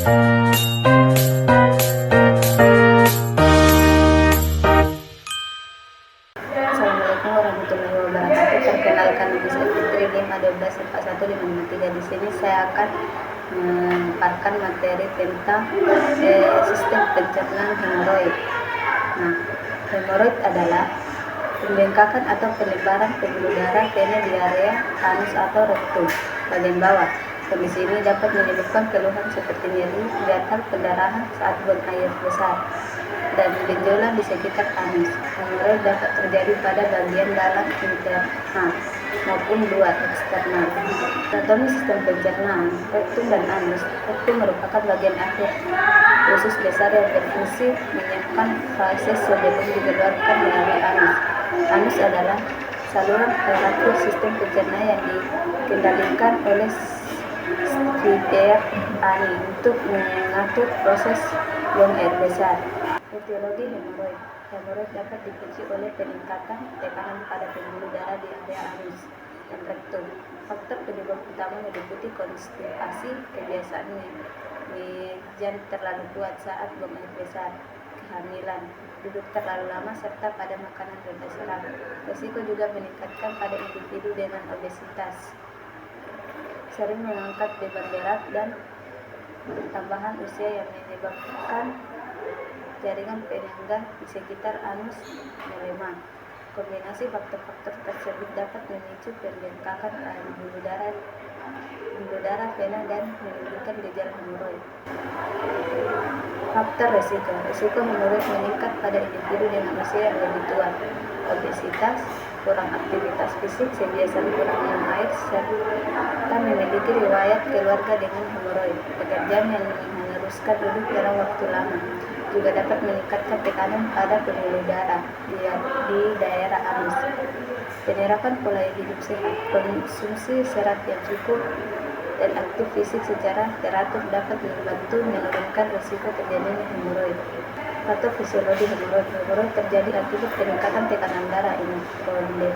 Assalamualaikum warahmatullahi wabarakatuh. Perkenalkan, nama saya Fitri 51243. Di sini saya akan memaparkan materi tentang sistem pencernaan hemoroid. Nah, hemoroid adalah pembengkakan atau penyebaran pembuluh darah vena di area anus atau rektum bagian bawah. Kondisi ini dapat menyebabkan keluhan seperti nyeri, gatal, pendarahan saat buang air besar, dan benjolan di sekitar anus. Hemoroid dapat terjadi pada bagian dalam internal maupun luar eksternal. Anatomi sistem pencernaan rektum dan anus. Rektum merupakan bagian akhir usus besar yang berfungsi menyiapkan feses sebelum dikeluarkan melalui anus. Anus adalah saluran teratur sistem pencernaan yang dikendalikan oleh sphincter ani untuk mengatur proses buang air besar. Etiologi hemoroid. Hemoroid dapat dipicu oleh peningkatan tekanan pada pembuluh darah di area anus dan rektum. Faktor penyebab utama meliputi konstipasi, kebiasaan mejan terlalu kuat saat buang air besar, kehamilan, duduk terlalu lama, serta pada makanan rendah serat. Risiko juga meningkatkan pada individu dengan obesitas, sering mengangkat beban berat, dan tambahan usia yang menyebabkan jaringan penyangga di sekitar anus melemah. Kombinasi faktor-faktor tersebut dapat memicu pembengkakan pembuluh darah vena dan menimbulkan gejala hemoroid. Faktor risiko hemoroid meningkat pada individu dengan usia yang lebih tua, obesitas, kurang aktivitas fisik, kebiasaan kurang minum air, serta memiliki riwayat keluarga dengan hemoroid. Pekerjaan yang meneruskan duduk dalam waktu lama juga dapat meningkatkan tekanan pada pembuluh darah di daerah anus. Penerapan pola hidup sehat, konsumsi serat yang cukup, dan aktif fisik secara teratur dapat membantu menurunkan risiko terjadinya hemoroid. Patofisiologi hemoroid. Hemoroid terjadi akibat peningkatan tekanan darah intraabdomen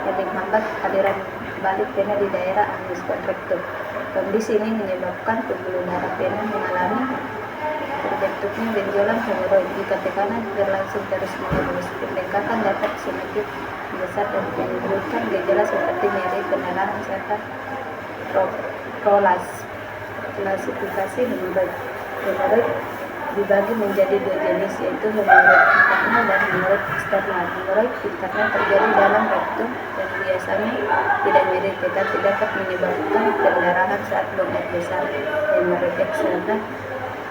yang menghambat aliran balik vena di daerah anus dan rektum. Kondisi ini menyebabkan pembuluh darah vena mengalami terbentuknya benjolan hemoroid. Jika tekanan berlangsung terus-menerus, pembengkakan dapat semakin besar dan menimbulkan gejala seperti nyeri, pendarahan, serta prolas. Klasifikasi hemoroid. Hemoroid dibagi menjadi dua jenis, yaitu hemoroid internal dan hemoroid eksternal. Hemoroid internal terjadi dalam rektum dan biasanya tidak nyeri, tetapi dapat menyebabkan pendarahan saat buang air besar. Hemoroid eksternal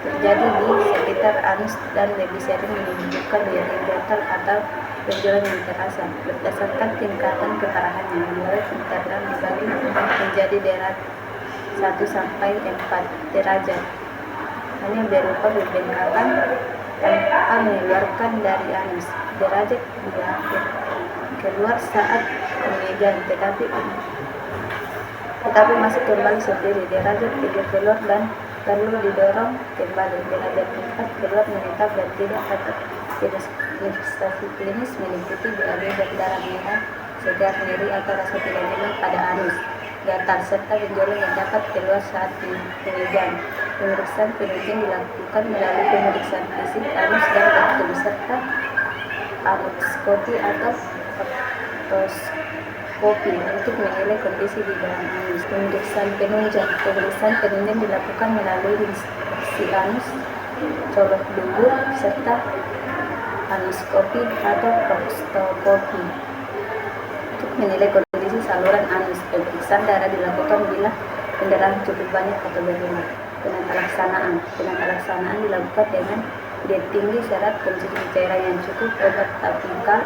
terjadi di sekitar anus dan lebih sering menimbulkan nyeri, gatal, atau benjolan yang terasa. Berdasarkan tingkatan keparahannya, hemoroid internal dibagi menjadi derajat 1 sampai 4 derajat. Hanya berupa pembengkakan tanpa mengeluarkan dari anus. Derajat 2 keluar saat memegang, tetapi masih kembali sendiri. Derajat 3 keluar dan perlu didorong kembali. Derajat 4 keluar menetap dan tidak ada manifestasi klinis meliputi BAB, berdarah merah, segar, nyeri atau rasa tidak nyaman pada anus, gatal, serta benjolan yang dapat keluar saat memegang. Pemeriksaan penunjang dilakukan melalui pemeriksaan fisik anus dan rektum serta anoskopi atau faktoskopi untuk menilai kondisi di dalam anus. Pemeriksaan penunjang dilakukan melalui inspeksi anus, colok dubur, serta anoskopi atau faktoskopi untuk menilai kondisi saluran anus. Pemeriksaan darah dilakukan bila pendarahan cukup banyak atau berlebihan. Penata laksanaan dilakukan dengan diet tinggi, serat, konsumsi cairan yang cukup, obat topikal,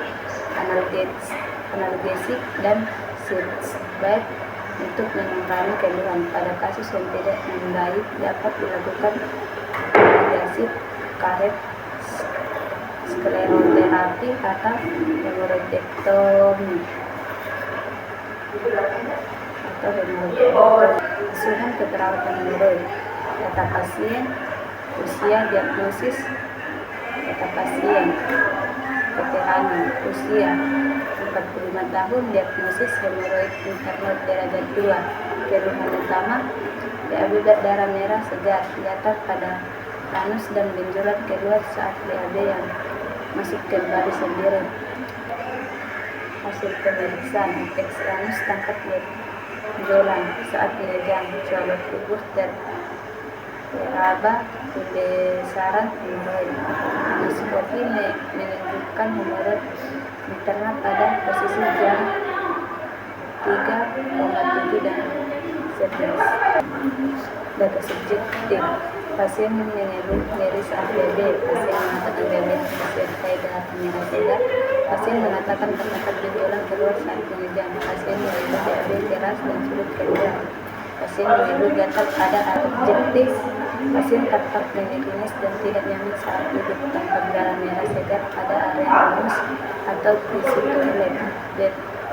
analgesik, dan sedatif untuk mengurangi keluhan. Pada kasus yang tidak membaik dapat dilakukan radiasi, karet, skleroterapi, atau hemoroidektomi Asuhan keperawatan hemoroid. Data pasien, usia, diagnosis. Data pasien, keterangan, usia 45 tahun, diagnosis hemoroid internal derajat 2, keluhan utama BAB berdarah merah segar, gatal pada anus dan benjolan keluar saat BAB yang masuk kembali sendiri. Hasil pemeriksaan infeksi anus tampak benjolan saat penelitian swab tubuh teraba pembesaran hemoroid. Endoscopy menunjukkan hemoroid internal pada posisi jam 3,7 dan 11. Data subjektif. Pasien mengeluh nyeri saat BAB. Pasien mengatakan BAB disertai darah merah segar. Pasien mengatakan terdapat benjolan keluar saat penelitian. Pasien mengeluh BAB keras dan sulit keluar. Pasien mengeluh gatal pada objektif. Pasien tampak menangis dan tidak nyaman saat duduk. Tampak darah merah segar pada area anus atau tisu toilet.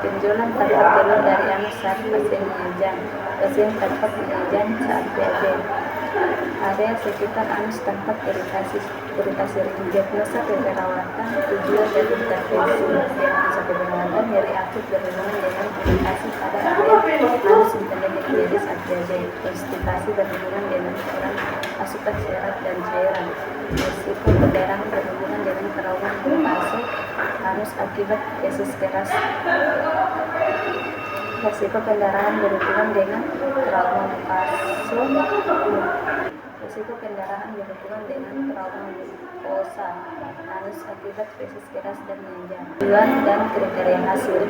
Benjolan tampak keluar dari anus saat pasien mengejan. Pasien tampak mengejan saat BAB. Area sekitar anus tampak iritasi ringan. Diagnosa keperawatan, tujuan dari intervensi. Diagnosa keperawatan nyeri akut berhubungan dengan iritasi pada area anus intended nyeri saat BAB. Konstipasi berhubungan dengan kurang asupan serat dan cairan. Risiko pendarahan berhubungan dengan trauma mukosa anus akibat feses keras. Risiko pendarahan berhubungan dengan trauma mukosa anus akibat feses keras dan menjam. Tujuan dan kriteria hasil.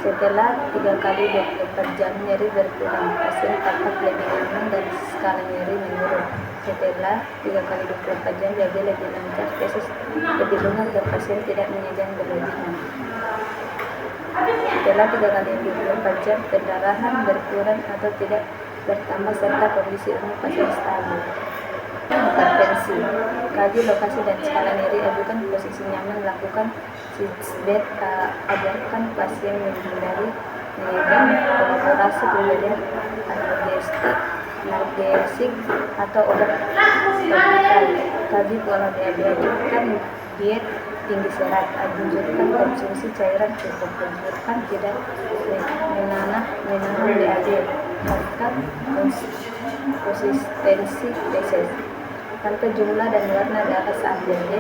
Setelah 3 kali 24 jam nyeri berkurang, pasien tampak lebih nyaman dan skala nyeri menurun. Setelah 3 kali 24 jam BAB lebih lancar, feses lebih lunak dan pasien tidak mengejan berlebihan. Setelah 3 kali 24 jam pendarahan berkurang atau tidak bertambah serta kondisi umum pasien stabil. Intervensi. Kaji lokasi dan skala nyeri, ajukan posisi nyaman, lakukan sitbed, ajarkan pasien menghindari mengejan, kolaborasi pemberian analgesik atau obat topikal. Kaji pola BAB, ajukan diet tinggi serat, anjurkan konsumsi cairan cukup, anjurkan tidak menahan BAB, haruskan konsistensi feses. Pantau jumlah dan warna darah saat BAB,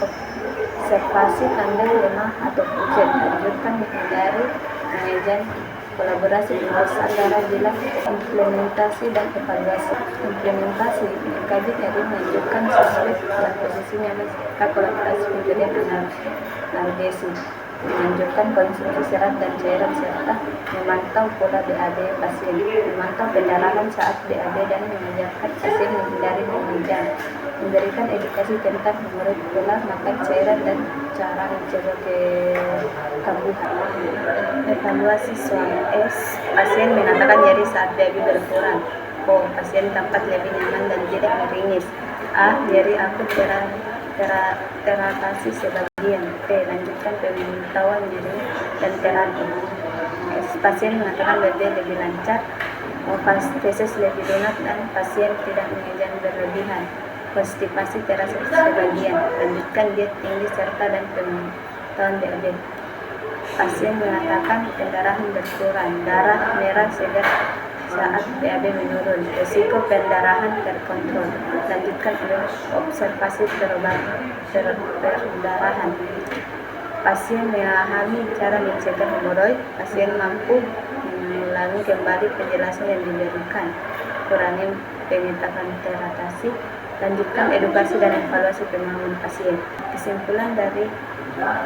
observasi tanda lemah atau pucat, anjurkan menghindari mengejan, kolaborasi pemeriksaan darah bila implementasi dan evaluasi. Implementasi mengkaji nyeri, menunjukkan susulit dan posisinya serta kolaborasi pemberian analgesik, menunjukkan konsumsi serat dan cairan serta memantau pola BAB pasien, memantau pendarahan saat BAB dan mengajarkan pasien menghindari mengejan, memberikan edukasi tentang hemoroid, pola makan cairan dan cara mencegah kekambuhan. Evaluasi swab S. Pasien mengatakan nyeri saat BAB berkurang. O. Pasien tampak lebih nyaman dan tidak meringis. A. Nyeri akut teratasi sebagian. P. Lanjutkan pemantauan nyeri dan terapi. S. Pasien mengatakan BAB lebih lancar. O. Feses lebih lunak dan pasien tidak mengejan berlebihan. Konstipasi terasa sebagian. Lanjutkan diet tinggi serta dan pemantauan BAB. Pasien mengatakan pendarahan berkurang, darah merah segar saat BAB menurun, risiko pendarahan terkontrol. Lanjutkan observasi perdarahan. Pasien memahami cara mencegah hemoroid. Pasien mampu mengulangi kembali penjelasan yang diberikan. Kurangi pengetahuan teratasi. Lanjutkan edukasi dan evaluasi pemahaman pasien. Kesimpulan dari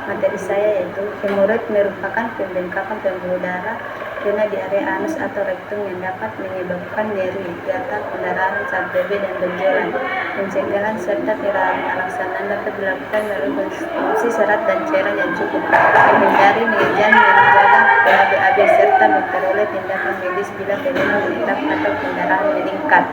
materi saya yaitu hemoroid merupakan pembengkakan pembuluh darah kena di area anus atau rektum yang dapat menyebabkan nyeri, gatal, pendarahan saat BAB dan benjolan. Pencegahan serta pelaksanaan dapat dilakukan melalui konsumsi serat dan cairan yang cukup, menghindari mengejan, menjaga pola BAB serta memperoleh tindakan medis bila fenomena menetap atau pendarahan meningkat.